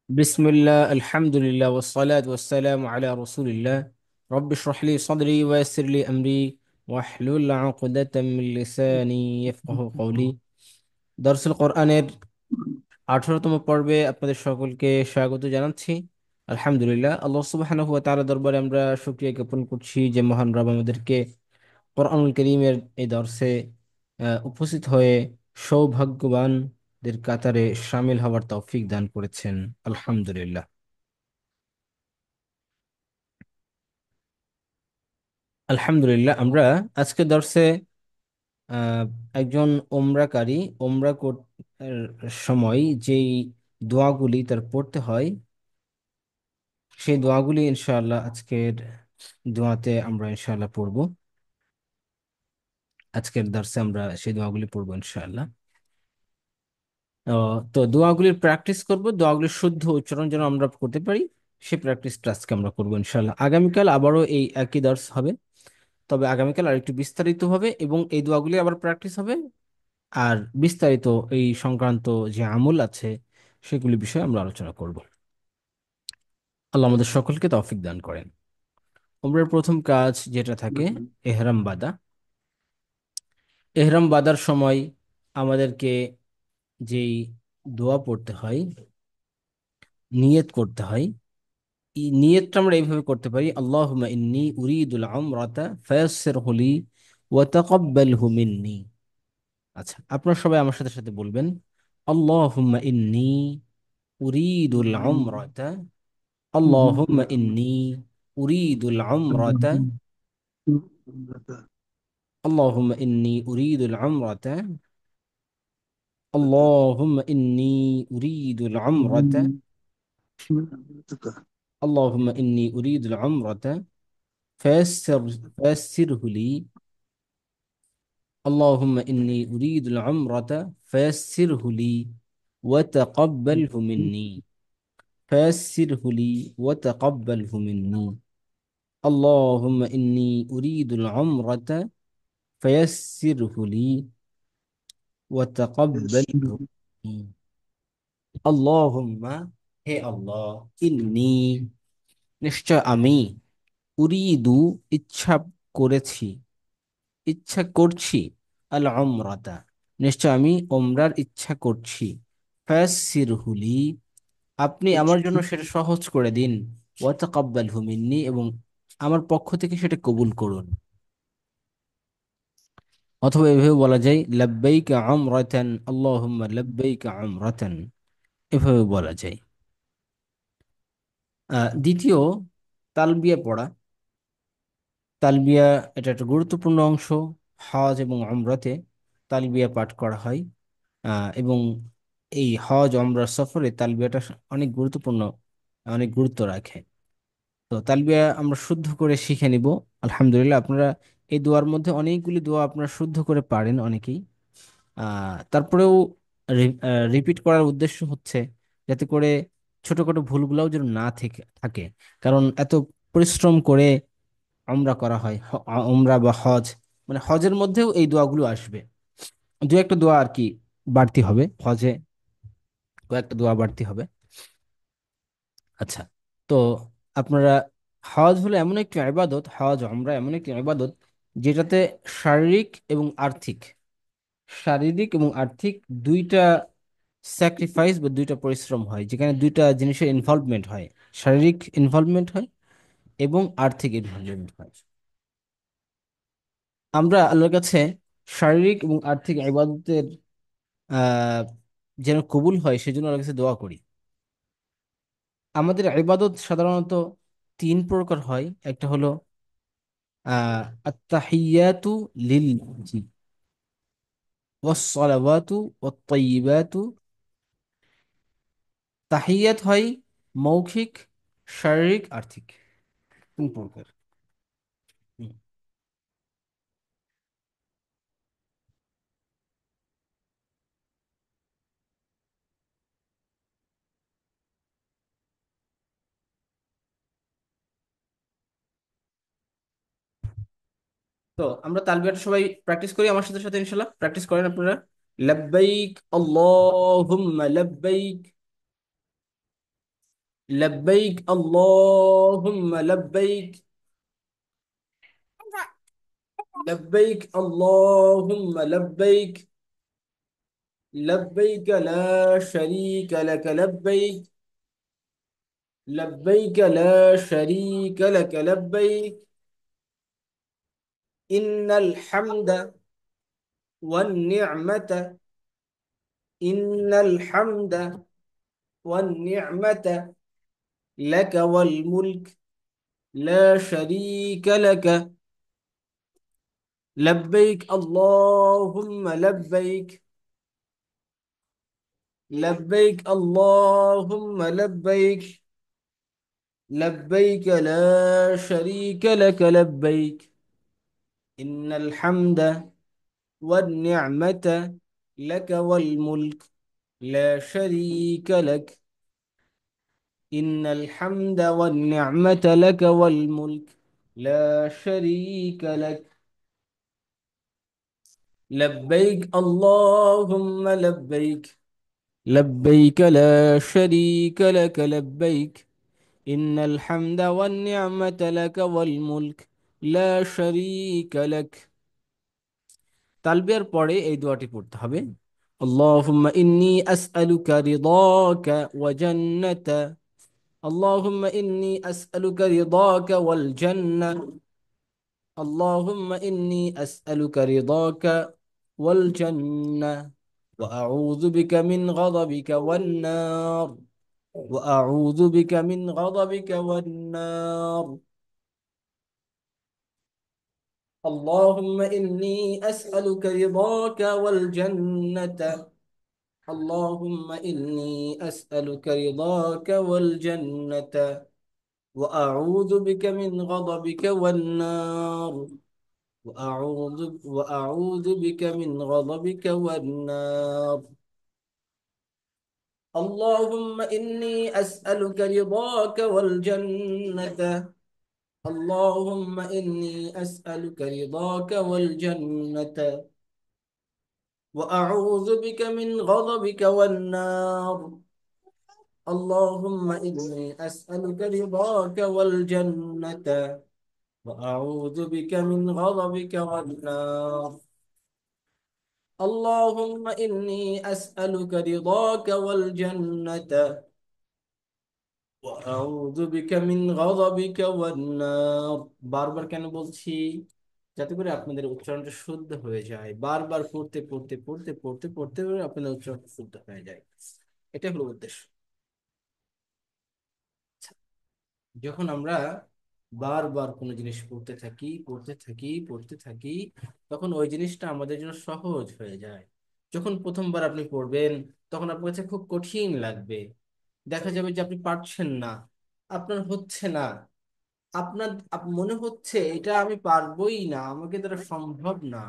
বিসমিল্লাহ আলহামদুলিল্লাহ ওয়াসসালাতু ওয়াসসালামু আলা রাসূলিল্লাহ রব্বি ইশরাহ লি সাদরি ওয়া ইয়াসসির লি আমরি ওয়াহলুল উকদাতাম মিন লিসানি ইয়াফকাহু কওলি। দরসুল কোরআনের 18তম পর্বে আপনাদের সকলকে স্বাগত জানাচ্ছি। আলহামদুলিল্লাহ, আল্লাহ সুবহানাহু ওয়া তাআলা দরবারে আমরা শুকরিয়া জ্ঞাপন করছি যে মহান রব আমাদেরকে কোরআনুল কারীমের এই দর্সে উপস্থিত হয়ে সৌভাগ্যবানদের কাতারে শামিল হওয়ার তৌফিক দান করেছেন। আলহামদুলিল্লাহ। আলহামদুলিল্লাহ, আমরা আজকে দর্শে আহ, একজন ওমরাকারী ওমরা এর সময় যেই দোয়াগুলি তার পড়তে হয়, সেই দোয়াগুলি ইনশাআল্লাহ আজকের দোয়াতে আমরা ইনশাআল্লাহ পড়ব। আজকের দর্শে আমরা সেই দোয়াগুলি পড়বো ইনশাআল্লাহ। তো দোয়াগুলির প্র্যাকটিস করব, দোয়াগুলির শুদ্ধ উচ্চারণ যেন আমরা করতে পারি, সেই প্র্যাকটিসটা আজকে আমরা করবো ইনশাআল্লাহ। আগামীকাল আবারও এই একই দর্শ হবে, তবে আগামীকাল আরেকটু বিস্তারিত হবে এবং এই দোয়াগুলি আবার প্র্যাকটিস হবে। আর বিস্তারিত এই সংক্রান্ত যে আমল আছে সেগুলি বিষয়ে আমরা আলোচনা করব। আল্লাহ আমাদের সকলকে তৌফিক দান করেন। ওমরার প্রথম কাজ যেটা থাকে, এহরাম বাঁধা। এহরাম বাঁধার সময় আমাদেরকে যেই দোয়া পড়তে হয়, নিয়ত করতে হয়। এই নিয়তটা আমরা এইভাবে করতে পারি: আল্লাহুম্মা ইন্নী উরিদুল উমরাতা ফায়াসসিরহু লি ওয়া তাকাব্বালহু মিন্নি। আচ্ছা, আপনারা সবাই আমার সাথে সাথে বলবেন: আল্লাহুম্মা ইন্নী উরিদুল উমরাতা, اللهم إني أريد العمرة، اللهم إني أريد العمرة، اللهم إني أريد العمرة، اللهم إني أريد العمرة فيسره لي، اللهم إني أريد العمرة فيسره لي وتقبله مني، فيسره لي وتقبله مني، اللهم إني أريد العمرة فيسره لي وتقبله مني، اللهم، হে আল্লাহ, ইন্নি, নিশ্চয় আমি, উরিদু, ইচ্ছা করেছি, ইচ্ছা করছি, আল উমরাতা, নিশ্চয় আমি ওমরার ইচ্ছা করছি, ফায়াসসিরহুলি, আপনি আমার জন্য সেটা সহজ করে দিন, ওয়া তাকাব্বালহু মিন্নি, এবং আমার পক্ষ থেকে সেটা কবুল করুন। অথবা এভাবে বলা যায় লাব্বাইকা উমরাতান, আল্লাহুম্মা লাব্বাইকা উমরাতান, এভাবে বলা যায়। দ্বিতীয়, তালবিয়া পড়া। তালবিয়া, এটা একটা গুরুত্বপূর্ণ অংশ। হজ এবং উমরাতে তালবিয়া পাঠ করা হয়। এবং এই হজ উমরা সফরে তালবিয়াটা অনেক গুরুত্বপূর্ণ, অনেক গুরুত্ব রাখে। তো তালবিয়া আমরা শুদ্ধ করে শিখে নিব। আলহামদুলিল্লাহ, আপনারা এই দোয়ার মধ্যে অনেকগুলি দোয়া আপনারা শুদ্ধ করে পারেন অনেকেই। তারপরেও রিপিট করার উদ্দেশ্য হচ্ছে যাতে করে ছোটখাটো ভুলগুলোও যেন না থেকে থাকে। কারণ এত পরিশ্রম করে উমরা করা হয়, উমরা বা হজ, মানে হজের মধ্যেও এই দোয়াগুলো আসবে। দু একটা দোয়া আর কি বাড়তি হবে হজে, কয়েকটা দোয়া বাড়তি হবে। আচ্ছা, তো আপনারা, হজ হলো এমন একটি ইবাদত, হজ উমরা এমন একটি ইবাদত যেটাতে শারীরিক এবং আর্থিক, শারীরিক এবং আর্থিক দুইটা স্যাক্রিফাইস বা দুইটা পরিশ্রম হয়, যেখানে দুইটা জিনিসের ইনভলভমেন্ট হয়। শারীরিক ইনভলভমেন্ট হয় এবং আর্থিক ইনভলভমেন্ট হয়। আমরা আল্লাহর কাছে শারীরিক এবং আর্থিক ইবাদতের আহ যেন কবুল হয় সেজন্য আল্লাহর কাছে দোয়া করি। আমাদের ইবাদত সাধারণত তিন প্রকার হয়। একটা হলো আত্তাহিয়াতু লিল্লাহি ওয়াসসালাওয়াতু ওয়াত-তাইয়্যিবাতু। তাহিয়াত হয় মৌখিক, শারীরিক, আর্থিক, তিন প্রকার। হুম। তো আমরা তালবিয়াটা সবাই প্র্যাকটিস করি আমার সাথে সাথে, ইনশাল্লাহ প্র্যাকটিস করেন আপনারা। লাব্বাইক আল্লাহুম্মা লাব্বাইক, لبيك اللهم لبيك. لبيك اللهم لبيك. لبيك لا شريك لك لبيك. لبيك لا شريك لك لبيك. إن الحمد والنعمة. إن الحمد والنعمة لك والملك لا شريك لك. لبيك اللهم لبيك. لبيك اللهم لبيك. لبيك لا شريك لك لبيك. إن الحمد والنعمة لك والملك لا شريك لك. إن الحمد والنعمة لك والملك لا شريك لك. لبيك اللهم لبيك. لبيك لا شريك لك لبيك. إن الحمد والنعمة لك والملك لا شريك لك. তালবিয়ার পরে এই দোয়াটি পড়তে হবে। اللهم إني أسألك رضاك وجنة. اللهم إني أسألك رضاك والجنة. اللهم إني أسألك رضاك والجنة وأعوذ بك من غضبك والنار. وأعوذ بك من غضبك والنار. اللهم إني أسألك رضاك والجنة. اللهم إني أسألك رضاك والجنة وأعوذ بك من غضبك والنار. وأعوذ بك من غضبك والنار. اللهم إني أسألك رضاك والجنة. اللهم إني أسألك رضاك والجنة وأعوذ بك من غضبك والنار. اللهم إني أسألك رضاك والجنة وأعوذ بك من غضبك والنار. اللهم إني أسألك رضاك والجنة وأعوذ بك من غضبك والنار. বারবার কেন বলছি? যাতে করে আপনাদের উচ্চারণটা শুদ্ধ হয়ে যায়। বারবার পড়তে পড়তে পড়তে পড়তে পড়তে পড়তে আপনাদের উচ্চারণ শুদ্ধ হয়ে যায়। এটা হলো উদ্দেশ্য। যখন আমরা বারবার কোনো জিনিস পড়তে থাকি তখন ওই জিনিসটা আমাদের জন্য সহজ হয়ে যায়। যখন প্রথমবার আপনি পড়বেন তখন আপনার কাছে খুব কঠিন লাগবে। দেখা যাবে যে আপনি পারছেন না, আপনার হচ্ছে না, মনে হচ্ছে এটা আমি পারবোই না, আমাকে দ্বারা সম্ভব না।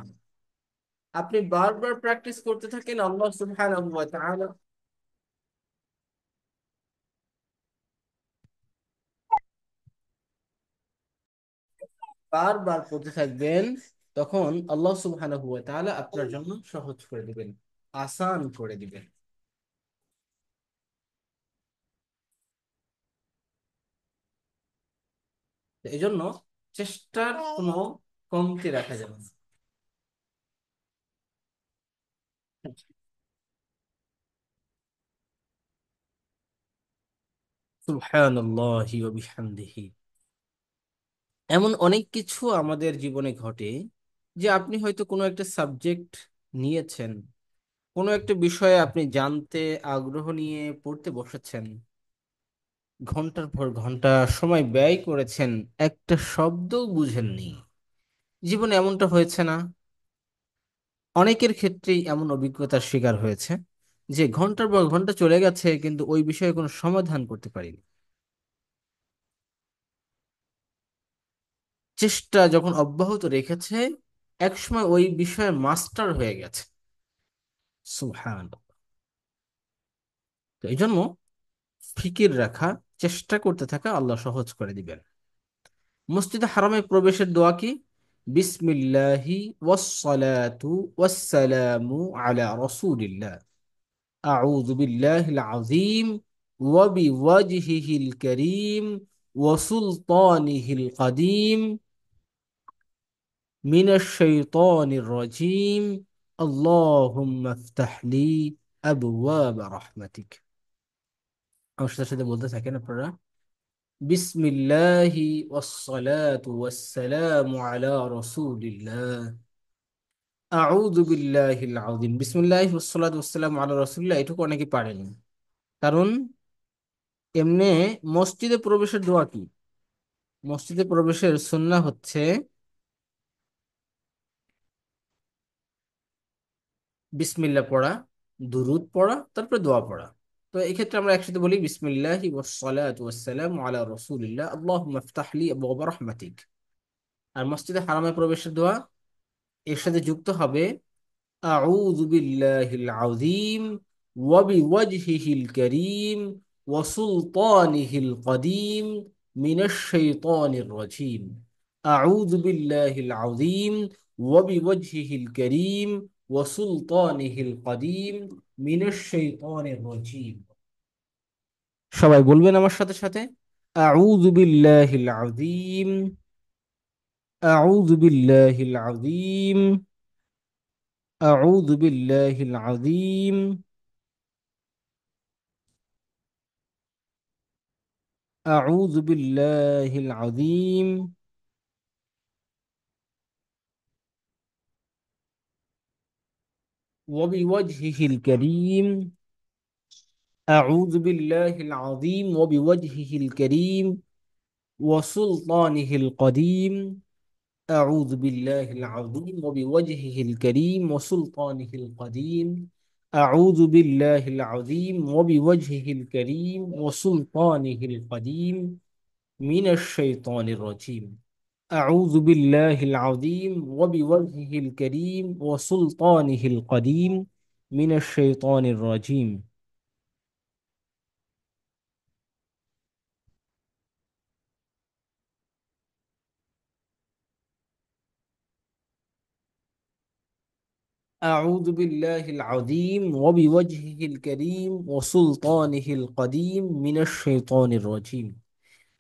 আপনি বারবার প্র্যাকটিস করতে থাকেন, আল্লাহ সুবহানাহু ওয়া তাআলা বারবার পড়তে থাকবেন, তখন আল্লাহ সুবহানাহু ওয়া তাআলা আপনার জন্য সহজ করে দিবেন, আসান করে দিবেন। তো এই জন্য চেষ্টার কোনো কমতি রাখা যাবে না। সুবহানাল্লাহি ওয়া বিহামদিহি। এমন অনেক কিছু আমাদের জীবনে ঘটে যে আপনি হয়তো কোনো একটা সাবজেক্ট নিয়েছেন, কোনো একটা বিষয়ে আপনি জানতে আগ্রহ নিয়ে পড়তে বসেছেন, ঘন্টার পর ঘন্টা সময় ব্যয় করেছেন, একটা শব্দও বুঝেননি। জীবনে এমনটা হয়েছে না? অনেকের ক্ষেত্রেই এমন অভিজ্ঞতার শিকার হয়েছে যে ঘন্টার পর ঘন্টা চলে গেছে কিন্তু ওই বিষয়ে কোনো সমাধান করতে পারিনি। চেষ্টা যখন অব্যাহত রেখেছে, একসময় ওই বিষয়ে মাস্টার হয়ে গেছে। সুবহান। তো এই জন্য ফিকির রাখা, চেষ্টা করতে থাকা, আল্লাহ সহজ করে দিবেন। মসজিদে হারামে প্রবেশের দোয়া কি? বিসমিল্লাহি ওয়াসসালাতু ওয়াসসালামু আলা রাসূলিল্লাহ। আউযু বিল্লাহিল আযীম وبوجهه الكريم وسلطانه القديم من الشيطان الرجيم اللهم افتح لي أبواب رحمتك. আমার সাথে সাথে বলতে থাকেন আপনারা। বিসমিল্লাহি ওয়াসসালাতু ওয়াসসালামু আলা রাসূলিল্লাহ। আউযু বিল্লাহিল আযীম। বিসমিল্লাহি ওয়াসসালাতু ওয়াসসালামু আলা রাসূলিল্লাহ, এটুকু অনেকে পারেন। কারণ এমনে মসজিদে প্রবেশের দোয়া কি? মসজিদে প্রবেশের সুন্নাহ হচ্ছে বিসমিল্লাহ পড়া, দুরুদ পড়া, তারপরে দোয়া পড়া। তো এই ক্ষেত্রে আমরা একসাথে বলি বিসমিল্লাহি ওয়াসসালাতু ওয়াসসালামু আলা রাসূলিল্লাহ আল্লাহুম্মা ইফতাহ লি আবওয়াব রাহমাতিক। আর মসজিদে হারামে প্রবেশের দোয়া এর সাথে যুক্ত হবে আউযু বিল্লাহিল আযীম ওয়া বিওয়াজহিল কারীম ওয়া সুলতানিহিল কদীম মিনাশ শাইতানির রাজীম। আউযু বিল্লাহিল আযীম ওয়া বিওয়াজহিল কারীম ওয়া সুলতানিহিল কদীম মিনাশ শাইতানির রাজীম। সবাই বলবেন আমার সাথে সাথে, আউযু বিল্লাহিল আযীম, আউযু বিল্লাহিল আযীম, আউযু বিল্লাহিল আযীম, أعوذ بالله العظيم وبوجهه الكريم. أعوذ بالله العظيم وبوجهه الكريم وسلطانه القديم. أعوذ بالله العظيم وبوجهه الكريم وسلطانه القديم. أعوذ بالله العظيم وبوجهه الكريم وسلطانه القديم من الشيطان الرجيم. أعوذ بالله العظيم وبوجهه الكريم وسلطانه القديم من الشيطان الرجيم. أعوذ بالله العظيم وبوجهه الكريم وسلطانه القديم من الشيطان الرجيم.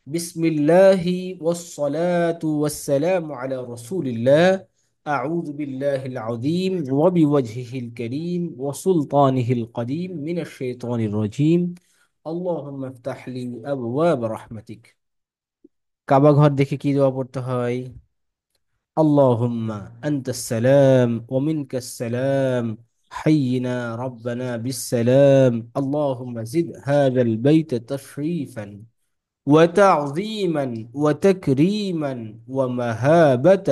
بسم الله والصلاة والسلام على رسول الله. أعوذ بالله العظيم وبوجهه الكريم وسلطانه القديم من الشيطان الرجيم اللهم افتح لي أبواب رحمتك. কাবা ঘর দেখে কি দোয়া পড়তে হয়? اللهم أنت السلام ومنك السلام حينا ربنا بالسلام اللهم زد هذا البيت تشريفا وتعظيما وتكريما ومهابة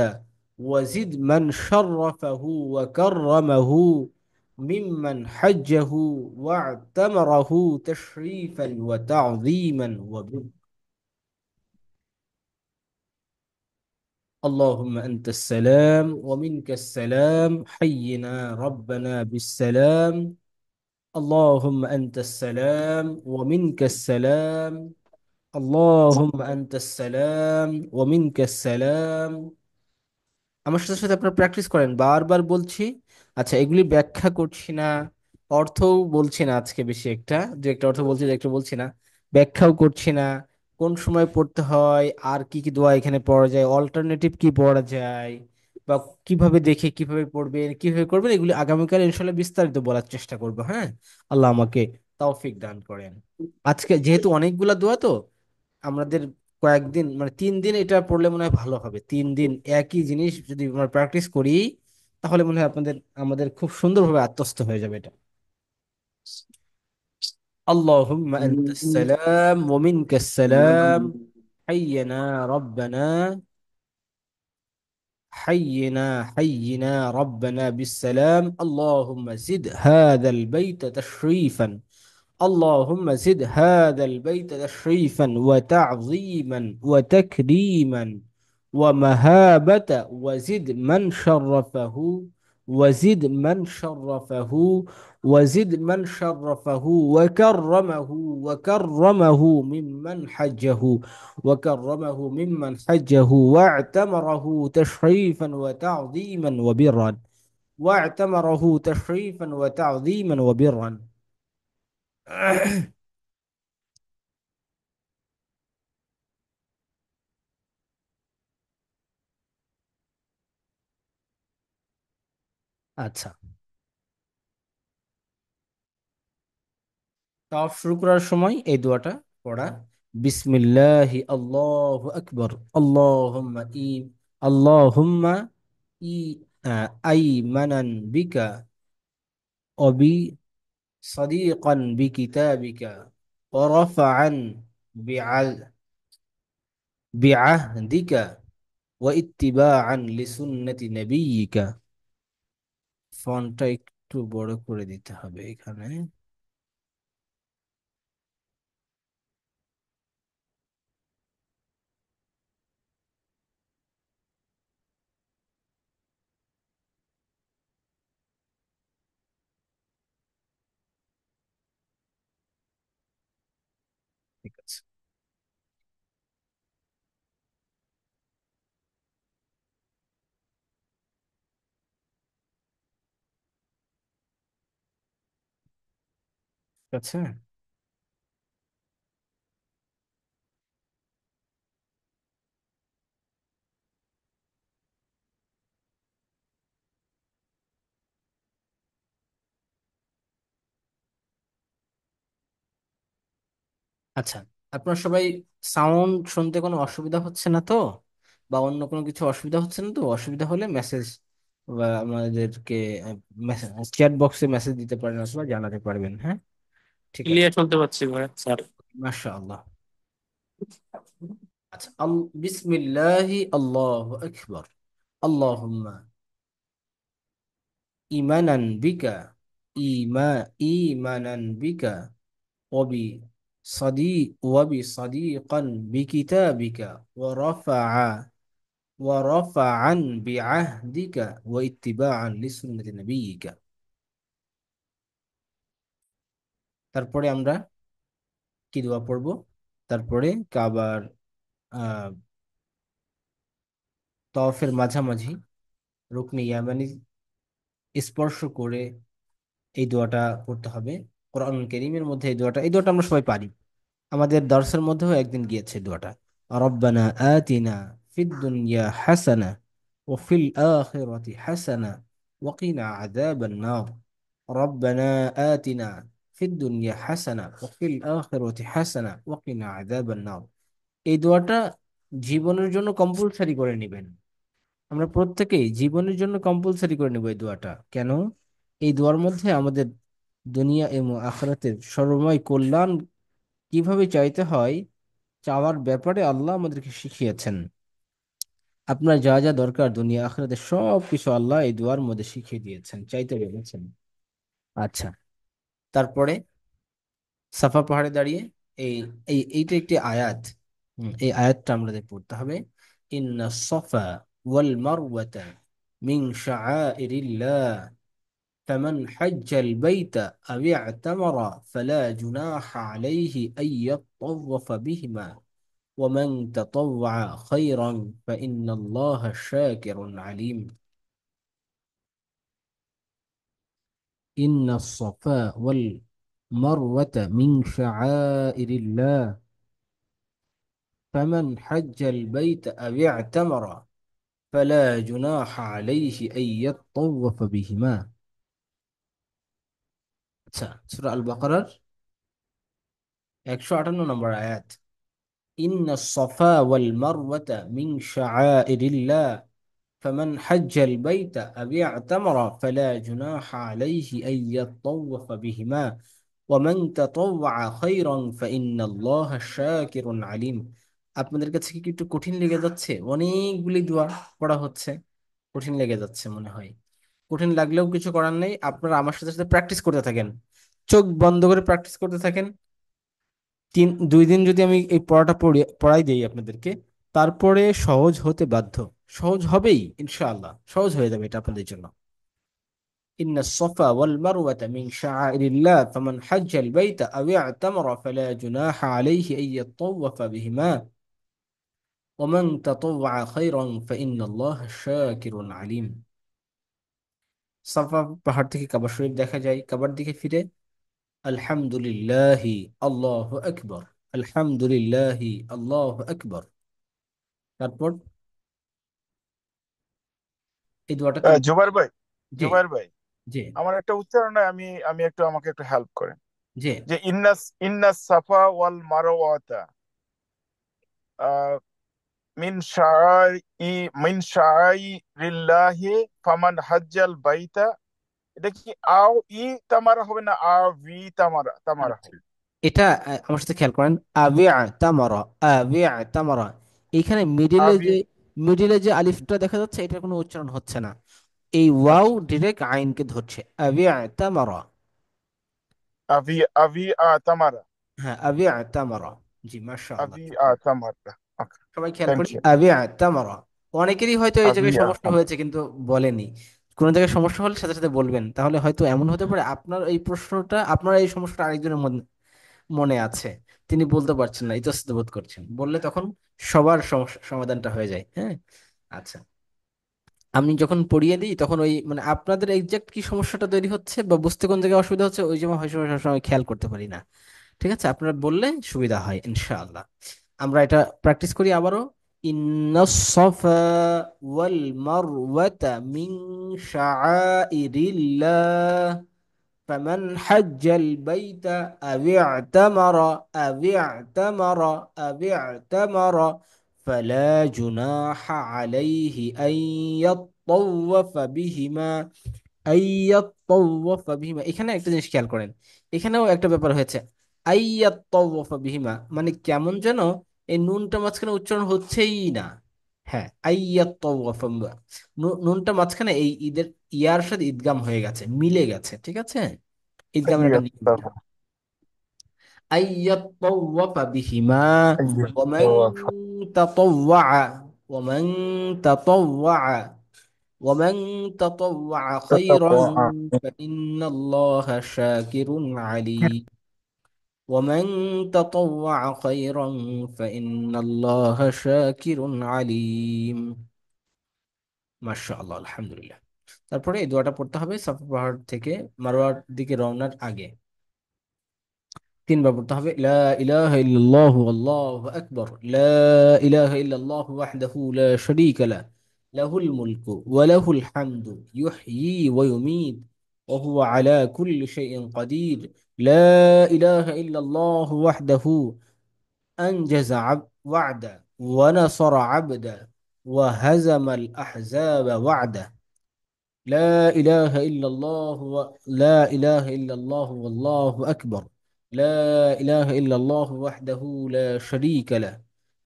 وزد من شرفه وكرمه ممن حجه واعتمره تشريفا وتعظيما وبر. اللهم أنت السلام ومنك السلام حينا ربنا بالسلام اللهم أنت السلام ومنك السلام اللهم أنت السلام ومنك السلام. আমার সাথে সাথে আপনারা প্র্যাকটিস করেন, বারবার বলছি। আচ্ছা, এগুলি ব্যাখ্যা করছি না, অর্থও বলছি না আজকে, বেশি একটা যে একটা অর্থ বলছি যে একটা বলছি না, ব্যাখ্যাও করছি না। কোন সময় পড়তে হয়, আর কি কি দোয়া এখানে পড়া যায়, অল্টারনেটিভ কি পড়া যায়, বা কিভাবে দেখে কিভাবে পড়বেন কিভাবে করবেন, এগুলি আগামীকাল ইনশাল্লাহ বিস্তারিত বলার চেষ্টা করবো। হ্যাঁ, আল্লাহ আমাকে তৌফিক দান করেন। আজকে যেহেতু অনেকগুলা দোয়া, তো আমাদের কয়েকদিন মানে 3 দিন এটা পড়লে মনে হয় ভালো হবে। 3 দিন একই জিনিস যদি আমরা প্র্যাকটিস করি, তাহলে মনে হয় আমাদের খুব সুন্দরভাবে আত্মস্থ হয়ে যাবে এটা। اللهم أنت السلام ومنك السلام حينا ربنا حينا ربنا بالسلام اللهم زد هذا البيت تشريفا اللهم زد هذا البيت تشريفا وتعظيما وتكريما ومهابة وزد من شرفه وزد من شرفه وزد من شرفه وكرمه ممن حجه وكرمه ممن حجه واعتمره تشريفا وتعظيما وبرا واعتمره تشريفا وتعظيما وبرا. আচ্ছা, তাওয়াফ শুরু করার সময় এই দোয়াটা পড়া: বিসমিল্লাহি আল্লাহু আকবার, আল্লাহুম্মা আল্লাহুম্মা ই আইমানান বিকা অবি সাদিকান বিকিতাবিকা ওয়ারাফাআন বিআল বিআহদিকা ওয়া ইত্তিবাআন লিসুন্নতি নাবিয়িকা। ফন্টটা একটু বড় করে দিতে হবে এখানে। ঠিক আছে। ঠিক আছে। আচ্ছা, আপনার সবাই সাউন্ড শুনতে কোনো অসুবিধা হচ্ছে না তো? বা অন্য কোনো কিছু অসুবিধা হচ্ছে না তো? অসুবিধা হলে মেসেজ বা আমাদেরকে চ্যাট বক্সে মেসেজ দিতে পারেন অথবা জানাতে পারবেন। হ্যাঁ, ঠিক আছে। ক্লিয়ার শুনতে পাচ্ছি ভাই স্যার। মাশাআল্লাহ। আচ্ছা, বিসমিল্লাহি আল্লাহু আকবার, আল্লাহুম্মা ইমানান বিকা ইমা ইমানান বিকা ওবি صديقا بكتابك ورفعا بعهدك واتباعا لسنة نبيك। তারপরে আমরা কি দোয়া পড়ব? তারপরে কাবার আহ তওয়াফের মাঝামাঝি রুকনে ইয়ামানি স্পর্শ করে এই দোয়াটা পড়তে হবে। কোরআন কারীমের মধ্যে এই দোয়াটা আমরা সবাই পারি। আমাদের দর্সের মধ্যেও একদিন গিয়েছে দোয়াটা: রব্বানা আতিনা ফিদ দুনিয়া হাসানা ওয়া ফিল আখিরাতি হাসানা ওয়া কিনা আযাবান নার। রব্বানা আতিনা ফিদ দুনিয়া হাসানা ওয়া ফিল আখিরাতি হাসানা ওয়া কিনা আযাবান নার। এই দোয়াটা জীবনের জন্য কম্পালসারি করে নেবেন। আমরা প্রত্যেকেই জীবনের জন্য কম্পালসারি করে নেব এই দোয়াটা। কেন? এই দোয়ার মধ্যে আমাদের দুনিয়া এবং আখিরাতের সর্বময় কল্যাণ কিভাবে চাইতে হয়, চাওয়ার ব্যাপারে আল্লাহ আমাদেরকে শিখিয়েছেন। আপনার যা যা দরকার দুনিয়া আখিরাতে সব কিছু আল্লাহ এই দুয়ার মধ্যে শিখিয়ে দিয়েছেন, চাইতে বলেছেন। আচ্ছা, তারপরে সাফা পাহাড়ে দাঁড়িয়ে এই এইটা একটি আয়াত। এই আয়াতটা আমাদের পড়তে হবে: ইন্না সফা ওয়াল মারওয়াতা মিন শাআইরিল্লাহ فمن حج البيت أو اعتمر فلا جناح عليه أن يطوف بهما ومن تطوع خيرا فإن الله شاكر عليم. إن الصفا والمروة من شعائر الله فمن حج البيت أو اعتمر فلا جناح عليه أن يطوف بهما. আচ্ছা, সূরা আল বাকারার 158 নম্বর আয়াত: إن الصفا والمروة من شعائر الله فمن حج البيت أو اعتمر فلا جناح عليه أن يطوف بهما ومن تطوع خيرا فإن الله شاكر عليم। আপনাদের কাছে কি একটু কঠিন লেগে যাচ্ছে? অনেকগুলি দোয়া পড়া হচ্ছে, কঠিন লেগে যাচ্ছে মনে হয়। কঠিন লাগলেও কিছু করার নেই, আপনারা আমার সাথে সাথে প্র্যাকটিস করতে থাকেন। চোখ বন্ধ করে প্র্যাকটিস করতে থাকেন। 2 দিন যদি আমি এই পড়াই দেই আপনাদেরকে, তারপরে সহজ হতে বাধ্য। সহজ হবেই ইনশাআল্লাহ, সহজ হয়ে যাবে এটা আপনাদের জন্য। إن الصفا والمروة من شعائر الله فمن حج البيت أو اعتمر فلا جناح عليه أن يطوف بهما ومن تطوع خيرا فإن الله شاكر عليم। সাফা পাহাড় থেকে কাবা শরীফ দেখা যায়, কাবার দিকে ফিরে আলহামদুলিল্লাহি আল্লাহু আকবার, আলহামদুলিল্লাহি আল্লাহু আকবার। তারপর এই দোয়াটা তিন। জুবাইর ভাই, জি। জুবাইর ভাই, জি। আমার একটা উচ্চারণে আমি আমি একটু, আমাকে একটু হেল্প করেন। জি। যে ইন্নাস ইন্নাস সাফা ওয়াল মারওয়াতা আহ, মিন শাআই মিন শাআইরিল্লাহি ফামান হাজ্জাল বাইতা। এটা কি আও ই তামারা হবে না ভি তামারা তামারা আচ্ছা, হবে? এটা আমার সাথে খেয়াল করেন। আবিআ তামারা, আবিআ তামারা, এইখানে আবি। মিডিলে যে আলিফটা দেখা যাচ্ছে এটার কোনো উচ্চারণ হচ্ছে না। এই ওয়াও আচ্ছা, ডিরেক্ট আইনকে ধরছে। আবিআ তামারা। আবি আবি তামারা। হ্যাঁ, আবিআ তামারা। জি, মাশাআল্লাহ। আবি তামারা। ওকে, সবাই খেয়াল থ্যাংক করি, ইউ। আবিআ তামারা। অনেকেরই হয়তো এই আবি জায়গায় সমস্যা তামারা। হয়েছে কিন্তু বলেনি। কোনো জায়গায় সমস্যা হলে সাথে সাথে বলবেন, তাহলে হয়তো এমন হতে পারে আপনার এই প্রশ্নটা, আপনার এই সমস্যাটা আরেকজনের মনে আছে, তিনি বলতে পারছেন না, ইতস্তত বোধ করছেন, বললে তখন সবার সমস্যা সমাধানটা হয়ে যায়। হ্যাঁ। আচ্ছা, আমি যখন পড়িয়ে দিই তখন ওই মানে আপনাদের এক্সাক্ট কি সমস্যাটা তৈরি হচ্ছে বা বুঝতে কোন জায়গায় অসুবিধা হচ্ছে ওই সময় হয় সময় সবসময় খেয়াল করতে পারি না। ঠিক আছে, আপনারা বললে সুবিধা হয় ইনশাআল্লাহ। আমরা এটা প্র্যাকটিস করি আবারও। ইন্নাস সাফা ওয়াল মারওয়াতা মিন শাআইরিল্লাহ فمن حج البيت أو اعتمر أو اعتمر أو اعتمر فلا جناح عليه أن يطوف بهما أن يطوف بهما। এখানে একটা জিনিস খেয়াল করেন, এখানেও একটা ব্যাপার হয়েছে। আইয়াত্তাওয়াফ বিহিমা মানে কেমন যেন এই নুনটা মাঝখানে উচ্চারণ হচ্ছেই না। হ্যাঁ, আইয়াত্তাওয়াফ, নুনটা মাঝখানে এই ঈদের ইয়ার সাথে ইদগাম হয়ে গেছে, মিলে গেছে। ঠিক আছে, ঈদগামের একটা নিয়ম এটা। আইয়াত্তাওয়াফা বিহিমা ওয়ামান তাতাওয়া ওয়ামান তাতাওয়া ومن تطوع خيرا فإن الله شاكر عليم. ومن تطوع خيرا فإن الله شاكر عليم. ما شاء الله الحمد لله। তারপরে এই দোয়াটা পড়তে হবে সাফা পাহাড় থেকে মারওয়ার দিকে রওনার আগে। তিনবার পড়তে হবে। লা ইলাহা ইল্লাল্লাহু আল্লাহু আকবার, লা ইলাহা ইল্লাল্লাহু ওয়াহদাহু লা শারীকা লাহ, লাহুল মুলকু ওয়া লাহুল হামদু ইউহয়ী ওয়া ইউমীত ওয়া হুয়া আলা কুল্লি শাইইন কাদির। লা ইলাহা ইল্লাল্লাহু ওয়াহদাহু আনজাযা ওয়া'দা ওয়া নাসারা 'abদা ওয়া হাযামাল আহজাবা ওয়া'দা। لا إله إلا الله لا إله إلا الله والله أكبر. لا إله إلا الله وحده لا شريك له،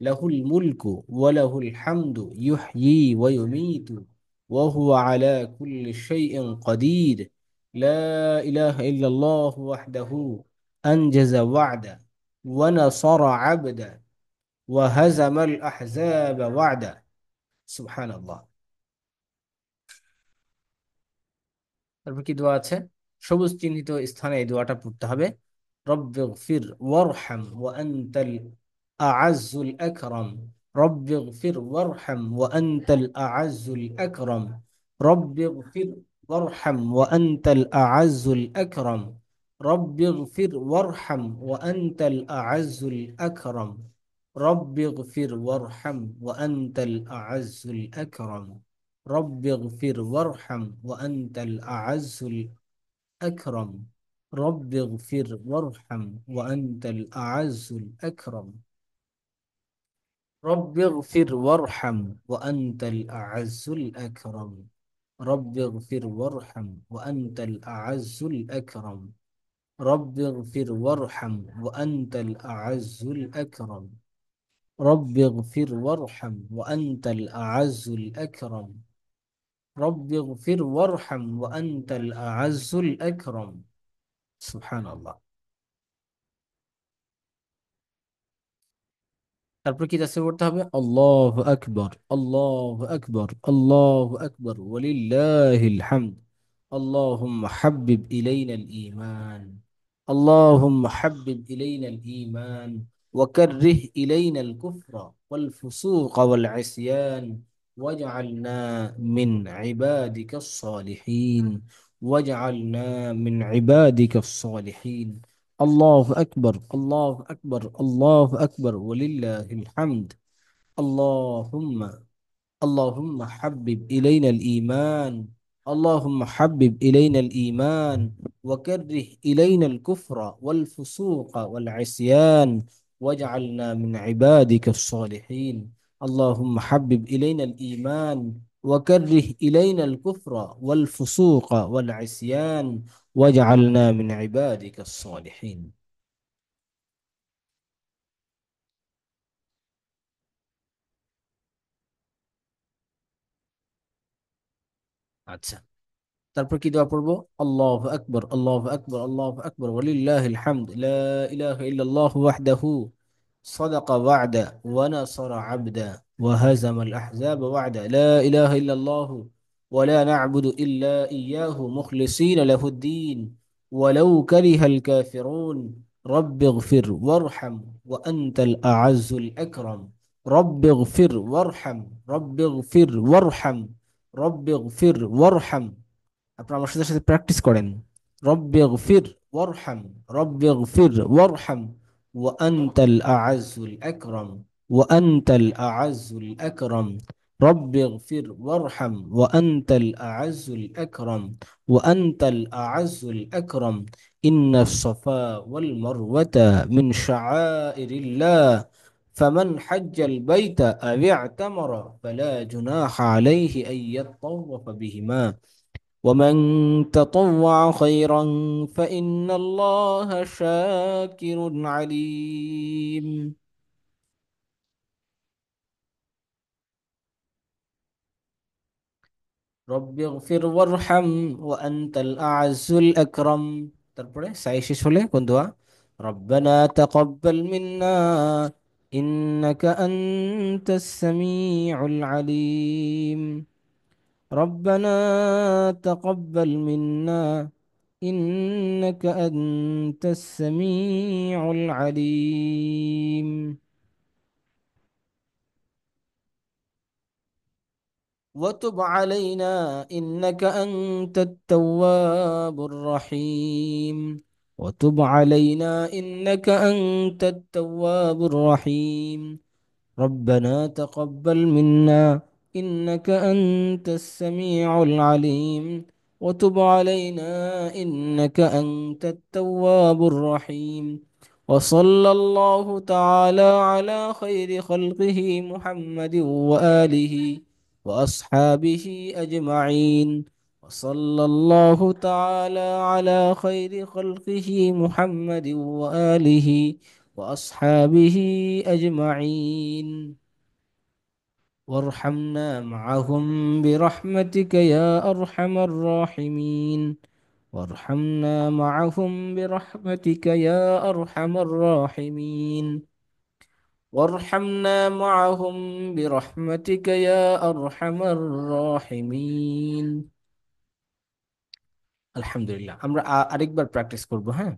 له الملك وله الحمد يحيي ويميت وهو على كل شيء قدير. لا إله إلا الله وحده أنجز وعده ونصر عبده وهزم الأحزاب وعده. سبحان الله. তারপর কি দোয়া আছে? সবুজ চিহ্নিত স্থানে এই দোয়াটা পড়তে হবে। রব্বিগফির ওয়ারহাম ওয়া আনতাল আ'আজ্জুল আকরাম। রব্বিগফির ওয়ারহাম ওয়া আনতাল আ'আজ্জুল আকরাম। রব্বিগফির ওয়ারহাম ওয়া আনতাল আ'আজ্জুল আকরাম। রব্বিগফির ওয়ারহাম ওয়া আনতাল আ'আজ্জুল আকরাম। রব্বিগফির ওয়ারহাম ওয়া আনতাল আ'আজ্জুল আকরাম। رب اغفر وارحم وأنت الأعز الأكرم. رب اغفر وارحم وأنت الأعز الأكرم. رب اغفر وارحم وأنت الأعز الأكرم. رب اغفر وارحم وأنت الأعز الأكرم. رب اغفر وارحم وأنت الأعز الأكرم. رب اغفر وارحم وأنت الأعز الأكرم. رب اغفر وارحم وأنت الأعز الأكرم. سبحان الله. তারপর কি যাচ্ছে পড়তে হবে? আল্লাহু আকবার, আল্লাহু আকবার, আল্লাহু আকবার ওয়ালিল্লাহিল হামদ। আল্লাহুম্মা হাব্বিব ইলাইনাল ঈমান। আল্লাহুম্মা হাব্বিব ইলাইনাল ঈমান ওয়াকাররিহ ইলাইনাল কুফরা ওয়াল ফুসুকা ওয়াল ইসয়ান ওয়াজআলনা মিন ইবাদিকাস সালিহিন। ওয়াজআলনা মিন ইবাদিকাস সালিহিন। الله أكبر، الله أكبر، الله أكبر ولله الحمد. اللهم اللهم حبب إلينا الإيمان. اللهم حبب إلينا الإيمان وكره إلينا الكفر والفسوق والعصيان واجعلنا من عبادك الصالحين. اللهم حبب إلينا الإيمان وكره إلينا الكفر والفسوق والعصيان واجعلنا من عبادك الصالحين. আচ্ছা, তারপর কি দোয়া পড়বো? আল্লাহু আকবার, আল্লাহু আকবার, আল্লাহু আকবার, ওয়ালিল্লাহিল হামদ, লা ইলাহা ইল্লাল্লাহু ওয়াহদাহু صدق وعده ونصر عبده وهزم الأحزاب وعده لا إله إلا الله ولا نعبد إلا إياه مخلصين له الدين ولو كره الكافرون رب اغفر وارحم وأنت الأعز الأكرم رب اغفر وارحم رب اغفر وارحم رب اغفر وارحم। আপনারা আমার সাথে সাথে প্র্যাকটিস করেন। রব্বিগফির ওয়ারহাম, রব্বিগফির ওয়ারহাম ওয়া আনতাল আ'আজ্জুল আকরাম, ওয়া আনতাল আ'আজ্জুল আকরাম। রব্বিগফির ওয়ারহাম ওয়া আনতাল আ'আজ্জুল আকরাম, ওয়া আনতাল আ'আজ্জুল আকরাম। ইন্নাস সাফা ওয়াল মারওয়াতা মিন শাআইরিল্লাহ فمن حج البيت أو اعتمر فلا جناح عليه أن يطوف بهما ومن تطوع خيرا فإن الله شاكر عليم. رب اغفر وارحم وأنت الأعز الأكرم. তারপরে সাই শেষ হলে কোন দোয়া? ربنا تقبل منا إنك أنت السميع العليم. ربنا تقبل منا إنك أنت السميع العليم. وتب علينا إنك أنت التواب الرحيم. وتب علينا إنك أنت التواب الرحيم. ربنا تقبل منا إنك أنت السميع العليم. وتب علينا إنك أنت التواب الرحيم. وصلى الله تعالى على خير خلقه محمد وآله وأصحابه أجمعين. وصلى الله تعالى على خير خلقه محمد وآله وأصحابه أجمعين. وارحمنا معهم برحمتك يا أرحم الراحمين. وارحمنا معهم برحمتك يا أرحم الراحمين. وارحمنا معهم برحمتك يا أرحم الراحمين. আলহামদুলিল্লাহ, আমরা আরেকবার প্র্যাকটিস করব। হ্যাঁ,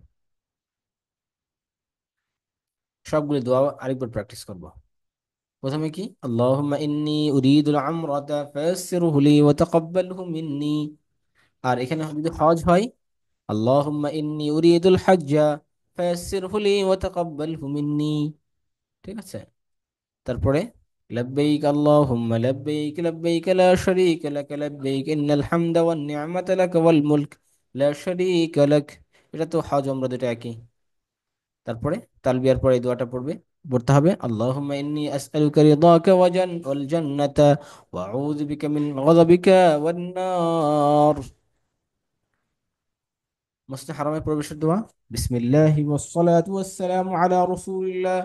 সবগুলো দোয়া আরেকবার প্র্যাকটিস করব। প্রথমে কি? আল্লাহুম্মা ইন্নী উরিদুল আমরাতা ফায়াসসিরহু লি ওয়া তাকাব্বালহু মিন্নী। আর এখানে যদি হজ হয়, আল্লাহুম্মা ইন্নী উরিদুল হজ্জা ফায়াসসিরহু লি ওয়া তাকাব্বালহু মিন্নী। ঠিক আছে? তারপরে লাব্বাইক আল্লাহুম্মা লাব্বাইক লাব্বাইক লা শারীকা লাক লাব্বাইক ইন্নাল হামদা ওয়ান নি'মাতা লাক ওয়াল মুলক লা শারীকা লাক। এটা তো হজ ওমরা দুটো একই। তারপরে তালবিয়ার পরে এই দোয়াটা পড়তে হবে, আল্লাহুম্মা ইন্নী আসআলুকা রিদাকা ওয়াল জান্নাতা ওয়া আউযু বিকা মিন গাযাবিকা ওয়ান নার। মসজিদে হারামে প্রবেশের দোয়া। বিসমিল্লাহি ওয়াসসালাতু ওয়াসসালামু আলা রাসূলিল্লাহ।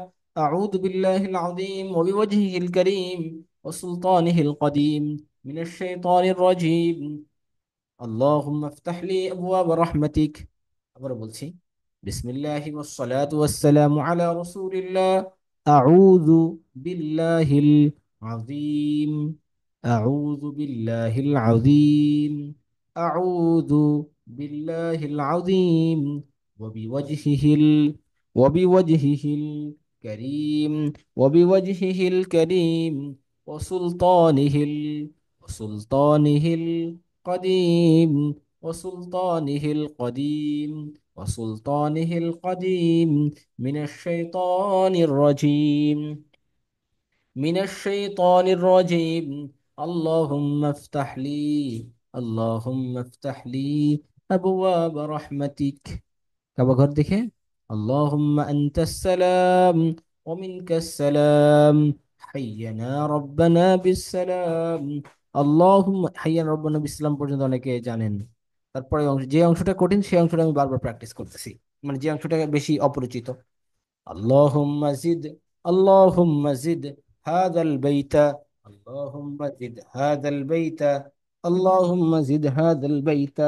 আউযু বিল্লাহিল আযীম ওয়া বিওয়াজহিল কারীম ওয়া সুলতানিহিল কদীম মিনাশ শাইতানির রাজীম। আল্লাহুম্মা ইফতাহ লি আবওয়াব রাহমাতিক। আবার বলছি, বিসমিল্লাহি ওয়াসসালাতু ওয়াসসালামু আলা রাসূলিল্লাহ। আউযু বিল্লাহিল আযীম। আউযু বিল্লাহিল আযীম। আউযু বিল্লাহিল আযীম ওয়াবিওয়াজহিহিল ওয়াবিওয়াজহিহিল কারীম ওয়াবিওয়াজহিহিল কারীম ওয়াসুলতানিহিল ওয়াসুলতানিহিল قديم وسلطانه القديم وسلطانه القديم من الشيطان الرجيم من الشيطان الرجيم. اللهم افتح لي اللهم افتح لي أبواب رحمتك. কাবা ঘর দেখে اللهم أنت السلام ومنك السلام حينا ربنا بالسلام। اللهم حينا ربنا بالسلام পর্যন্ত অনেকে জানেন। তারপরে যে অংশটা কঠিন সেই অংশটা আমি বারবার প্র্যাকটিস করতেছি, মানে যে অংশটা বেশি অপরিচিত। اللهم زد، اللهم زد هذا البيت، اللهم زد هذا البيت، اللهم زد هذا البيت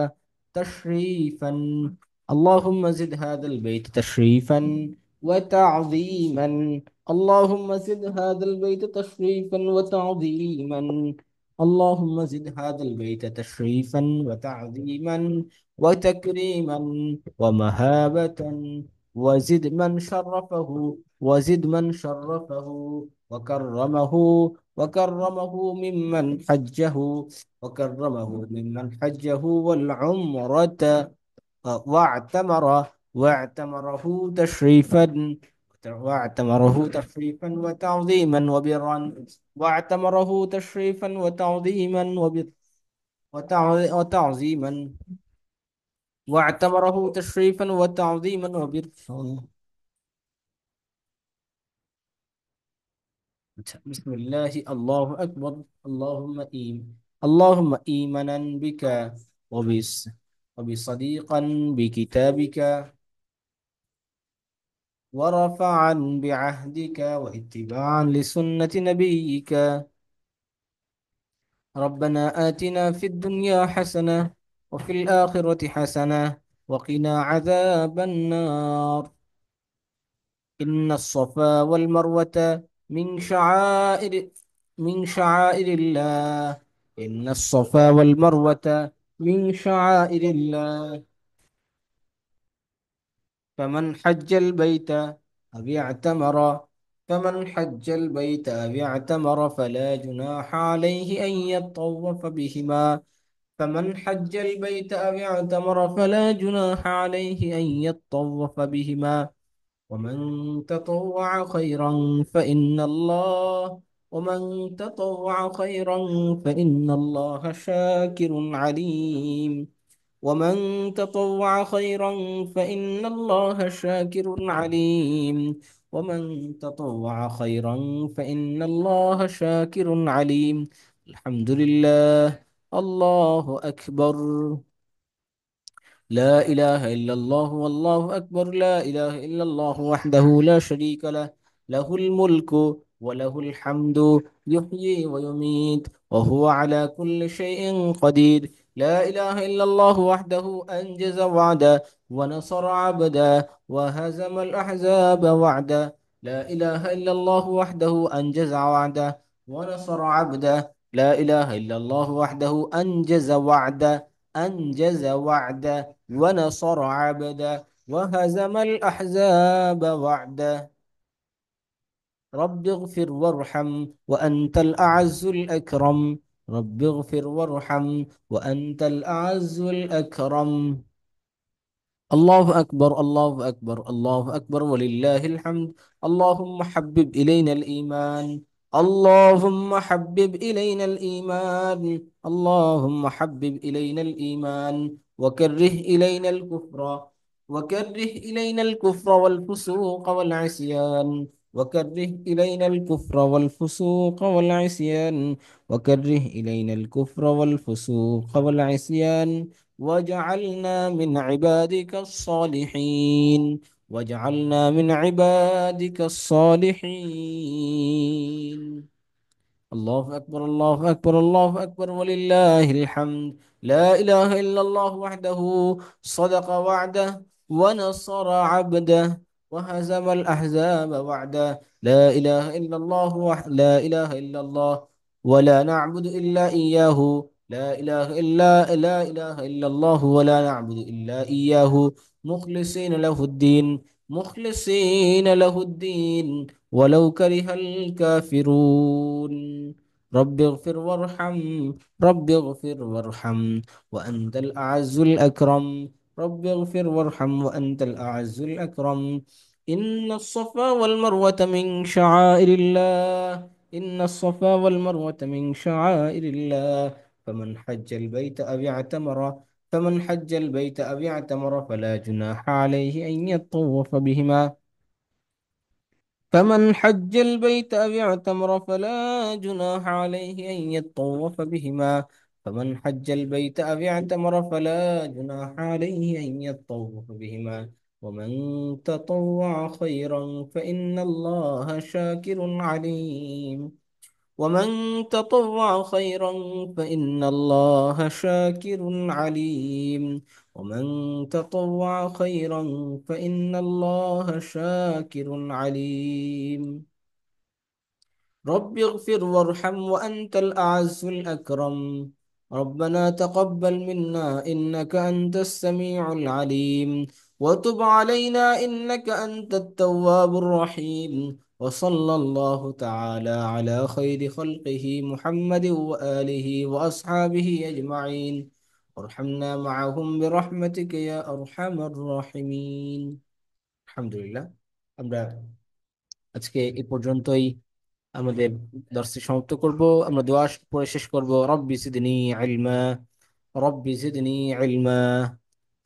تشريفا، اللهم زد هذا البيت تشريفا وتعظيما، اللهم زد هذا البيت تشريفا وتعظيما، اللهم زد هذا البيت تشريفا وتعظيما وتكريما ومهابة، وزد من شرفه، وزد من شرفه وكرمه، وكرمه ممن حجه، وكرمه ممن حجه والعمرة واعتمر، واعتمره تشريفا، واعتمره تشريفا وتعظيما وبرا، واعتمره تشريفا وتعظيما وتعظيما، واعتمره تشريفا وتعظيما وبرا. بسم الله، الله أكبر، اللهم اللهم إيمانا بك وبصديقا بكتابك، ورفعا بعهدك واتباعا لسنة نبيك. ربنا آتنا في الدنيا حسنة وفي الآخرة حسنة وقنا عذاب النار. إن الصفا والمروة من شعائر، من شعائر الله، إن الصفا والمروة من شعائر الله، فمن حج البيت أو اعتمر، فمن حج البيت أو اعتمر فلا جناح عليه أن يطوف بهما، فمن حج البيت أو اعتمر فلا جناح عليه أن يطوف بهما، ومن تطوع خيرا فإن الله، ومن تطوع خيرا فإن الله شاكر عليم، ومن تطوع خيرا فإن الله شاكر عليم، ومن تطوع خيرا فإن الله شاكر عليم. الحمد لله. الله أكبر. لا إله إلا الله والله أكبر. لا إله إلا الله وحده لا شريك له، له الملك وله الحمد، يحيي ويميت وهو على كل شيء قدير. لا إله إلا الله وحده أنجز وعده ونصر عبده وهزم الأحزاب وعده. لا إله إلا الله وحده أنجز وعده ونصر عبده. لا إله إلا الله وحده أنجز وعده، أنجز وعده ونصر عبده وهزم الأحزاب وعده. رب اغفر وارحم وأنت الأعز الأكرم، رب اغفر وارحم وأنت الأعز الأكرم. الله أكبر، الله أكبر، الله أكبر ولله الحمد. اللهم حبب إلينا الإيمان، اللهم حبب إلينا الإيمان، اللهم حبب إلينا الإيمان وكره إلينا الكفر، وكره إلينا الكفر والفسوق والعصيان، وكره إلينا الكفر والفسوق والعصيان، وكره إلينا الكفر والفسوق والعصيان، واجعلنا من عبادك الصالحين، واجعلنا من عبادك الصالحين. الله أكبر، الله أكبر، الله أكبر ولله الحمد. لا إله إلا الله وحده صدق وعده ونصر عبده وهزم الأحزاب وعده. لا إله إلا الله لا إله إلا الله ولا نعبد إلا إياه، لا إله إلا، لا إله إلا الله ولا نعبد إلا إياه، مخلصين له الدين، مخلصين له الدين ولو كره الكافرون. رب اغفر وارحم، رب اغفر وارحم وأنت الأعز الأكرم، رب اغفر وارحم وأنت الأعز الأكرم. إن الصفا والمروة من شعائر الله، إن الصفا والمروة من شعائر الله، فمن حج البيت أو اعتمر فمن حج البيت أو اعتمر فلا جناح عليه أن يطوف بهما. فمن حج البيت أو اعتمر فلا جناح عليه أن يطوف بهما. فمن حج البيت أو اعتمر فلا جناح عليه أن يطوف بهما. ومن تطوع خيرا فإن الله شاكر عليم. ومن تطوع خيرا فإن الله شاكر عليم. ومن تطوع خيرا فإن الله شاكر عليم. رب اغفر وارحم وأنت الأعز الأكرم. ربنا تقبل منا إنك أنت السميع العليم، وتب علينا إنك أنت التواب الرحيم. وصلى الله تعالى على خير خلقه محمد وآله وأصحابه أجمعين، وارحمنا معهم برحمتك يا أرحم الراحمين. الحمد لله। আমরা আজকে এ পর্যন্তই আমাদের দর্শে সমাপ্ত করব। আমরা দোয়া পড়ে শেষ করব, রব্বি জিদনি ইলমা, রব্বি জিদনি ইলমা।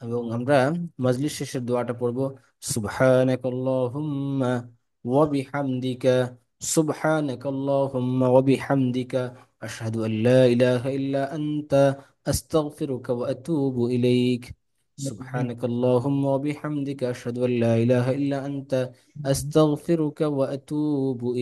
এবং আমরা মজলিস শেষের দোয়াটা পড়ব, সুবহানাকাল্লাহুম্মা ওয়া বিহামদিকা, সুবহানাকাল্লাহুম্মা ওয়া বিহামদিকা, আশহাদু আল লা ইলাহা ইল্লা আনতা, আস্তাগফিরুকা ওয়া আতুবু ইলাইক। সুবহানাকাল্লাহুম্মা ওয়া বিহামদিকা, আশহাদু আল লা ইলাহা ইল্লা আনতা, আস্তাগফিরুকা ওয়া আতুবু